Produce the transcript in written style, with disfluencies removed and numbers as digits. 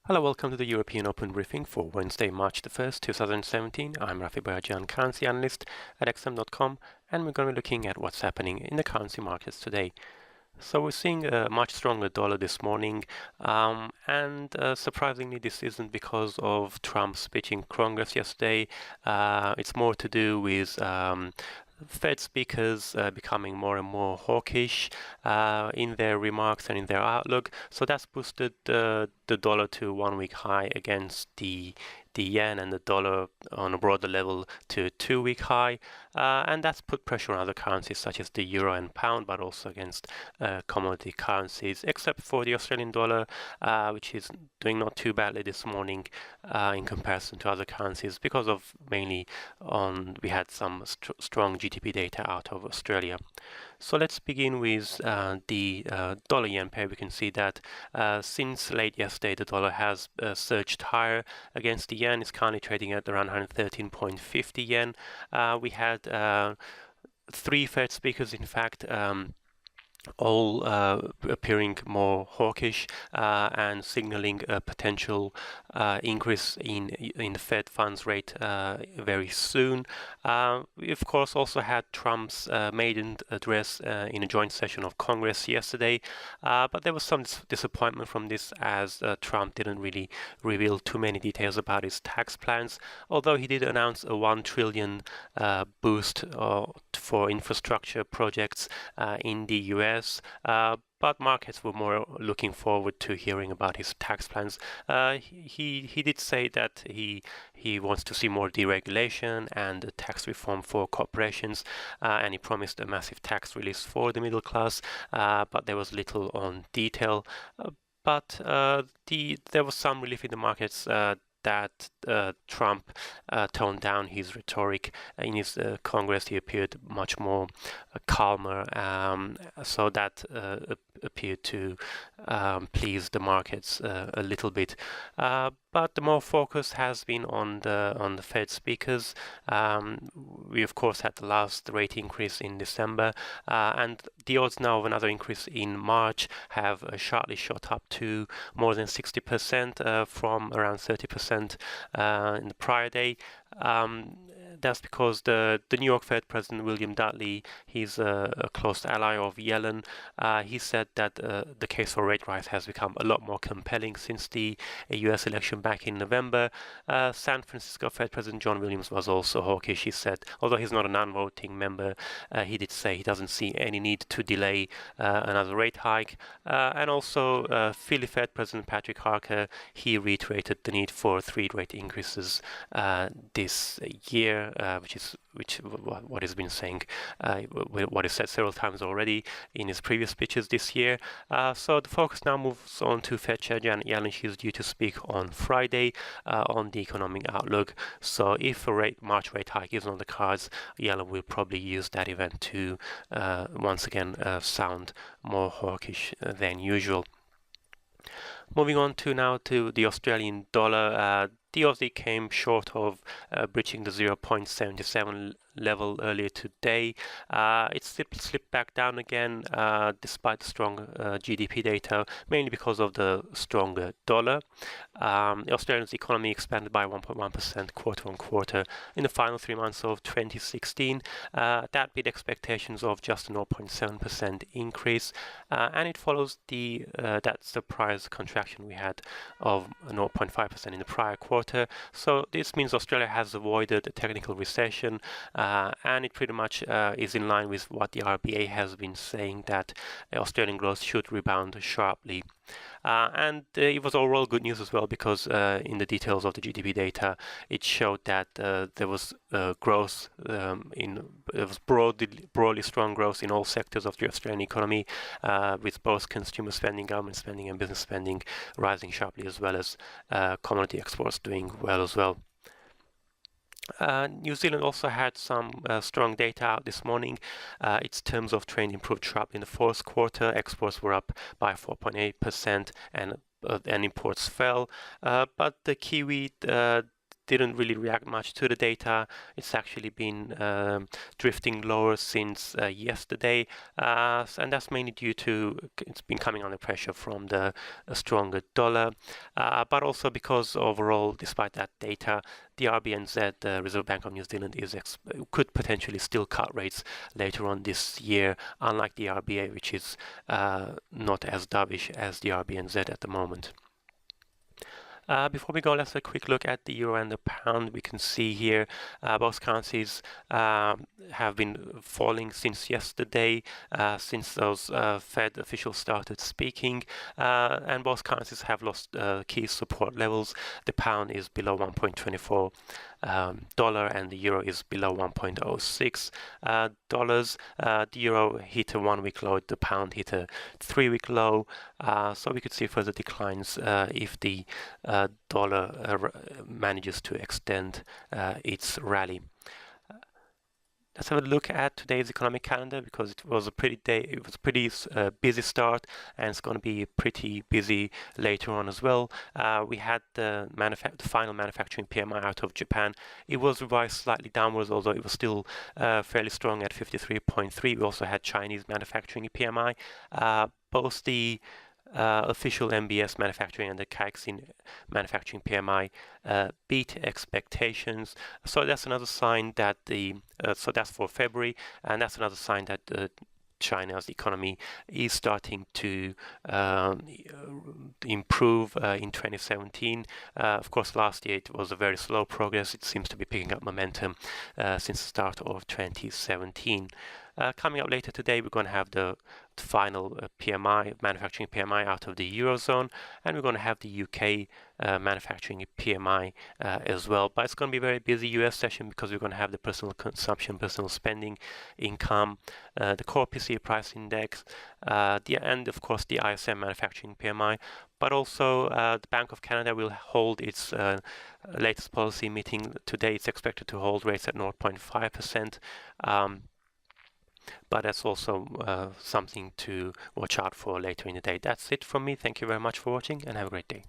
Hello, welcome to the European Open Briefing for Wednesday, March the 1st, 2017. I'm Rafi Bayajan, currency analyst at xm.com, and we're going to be looking at what's happening in the currency markets today. So we're seeing a much stronger dollar this morning, and surprisingly, this isn't because of Trump's speech in Congress yesterday. It's more to do with Fed speakers becoming more and more hawkish in their remarks and in their outlook. So that's boosted the dollar to 1-week high against the yen, and the dollar on a broader level to 2-week high, and that's put pressure on other currencies such as the euro and pound, but also against commodity currencies, except for the Australian dollar, which is doing not too badly this morning in comparison to other currencies because of mainly we had some strong GDP data out of Australia. So let's begin with the dollar yen pair. We can see that since late yesterday, the dollar has surged higher against the yen. It's currently trading at around 113.50 yen. We had 3 Fed speakers, in fact, all appearing more hawkish and signaling a potential increase in the Fed funds rate very soon. We of course also had Trump's maiden address in a joint session of Congress yesterday, but there was some disappointment from this, as Trump didn't really reveal too many details about his tax plans, although he did announce a $1 trillion boost for infrastructure projects in the US. But markets were more looking forward to hearing about his tax plans. He did say that he wants to see more deregulation and tax reform for corporations, and he promised a massive tax release for the middle class, but there was little on detail. But there was some relief in the markets that Trump toned down his rhetoric. In his Congress, he appeared much more calmer, so that appeared to please the markets a little bit. But the more focus has been on the Fed speakers. We of course had the last rate increase in December, and the odds now of another increase in March have sharply shot up to more than 60% from around 30% in the prior day. That's because the New York Fed President William Dudley, he's a close ally of Yellen. He said that the case for rate rise has become a lot more compelling since the US election back in November. San Francisco Fed President John Williams was also hawkish. He said, although he's not a non-voting member, he did say he doesn't see any need to delay another rate hike. And also Philly Fed President Patrick Harker, he reiterated the need for 3 rate increases this year, which is what he's been saying, what he said several times already in his previous speeches this year. So the focus now moves on to Fed Chair Janet Yellen. She's due to speak on Friday on the economic outlook. So if a March rate hike is on the cards, Yellen will probably use that event to once again sound more hawkish than usual. Moving on now to the Australian dollar. The Aussie came short of breaching the 0.77 level earlier today. It slipped back down again despite the strong GDP data, mainly because of the stronger dollar. Australia's economy expanded by 1.1% quarter on quarter in the final 3 months of 2016. That beat expectations of just a 0.7% increase, and it follows that surprise contraction we had of 0.5% in the prior quarter. So this means Australia has avoided a technical recession, and it pretty much is in line with what the RBA has been saying, that Australian growth should rebound sharply. And it was overall good news as well, because in the details of the GDP data, it showed that there was growth there was broadly strong growth in all sectors of the Australian economy, with both consumer spending, government spending, and business spending rising sharply, as well as commodity exports doing well as well. New Zealand also had some strong data out this morning. Its terms of trade improved sharply in the fourth quarter. Exports were up by 4.8%, and imports fell. But the Kiwi didn't really react much to the data. It's actually been drifting lower since yesterday, and that's mainly due to it's been coming under pressure from the stronger dollar, but also because overall, despite that data, the RBNZ, the Reserve Bank of New Zealand, could potentially still cut rates later on this year, unlike the RBA, which is not as dovish as the RBNZ at the moment. Before we go, let's have a quick look at the euro and the pound. We can see here both currencies have been falling since yesterday, since those Fed officials started speaking, and both currencies have lost key support levels. The pound is below 1.24 dollar, and the euro is below 1.06 dollars. The euro hit a 1-week low, the pound hit a 3-week low, so we could see further declines if the dollar manages to extend its rally. Let's have a look at today's economic calendar, because it was a pretty busy start, and it's going to be pretty busy later on as well. We had the final manufacturing PMI out of Japan. It was revised slightly downwards, although it was still fairly strong at 53.3. We also had Chinese manufacturing PMI. Both the official MBS manufacturing and the Caixin manufacturing PMI beat expectations. So that's another sign that so that's for February, and that's another sign that China's economy is starting to improve in 2017. Of course, last year it was a very slow progress. It seems to be picking up momentum since the start of 2017. Coming up later today, we're going to have the final manufacturing PMI out of the Eurozone, and we're going to have the UK manufacturing PMI as well. But it's going to be a very busy US session, because we're going to have the personal consumption, personal spending income, the core PCE price index, and of course the ISM manufacturing PMI. But also the Bank of Canada will hold its latest policy meeting today. It's expected to hold rates at 0.5%. But that's also something to watch out for later in the day. That's it from me. Thank you very much for watching, and have a great day.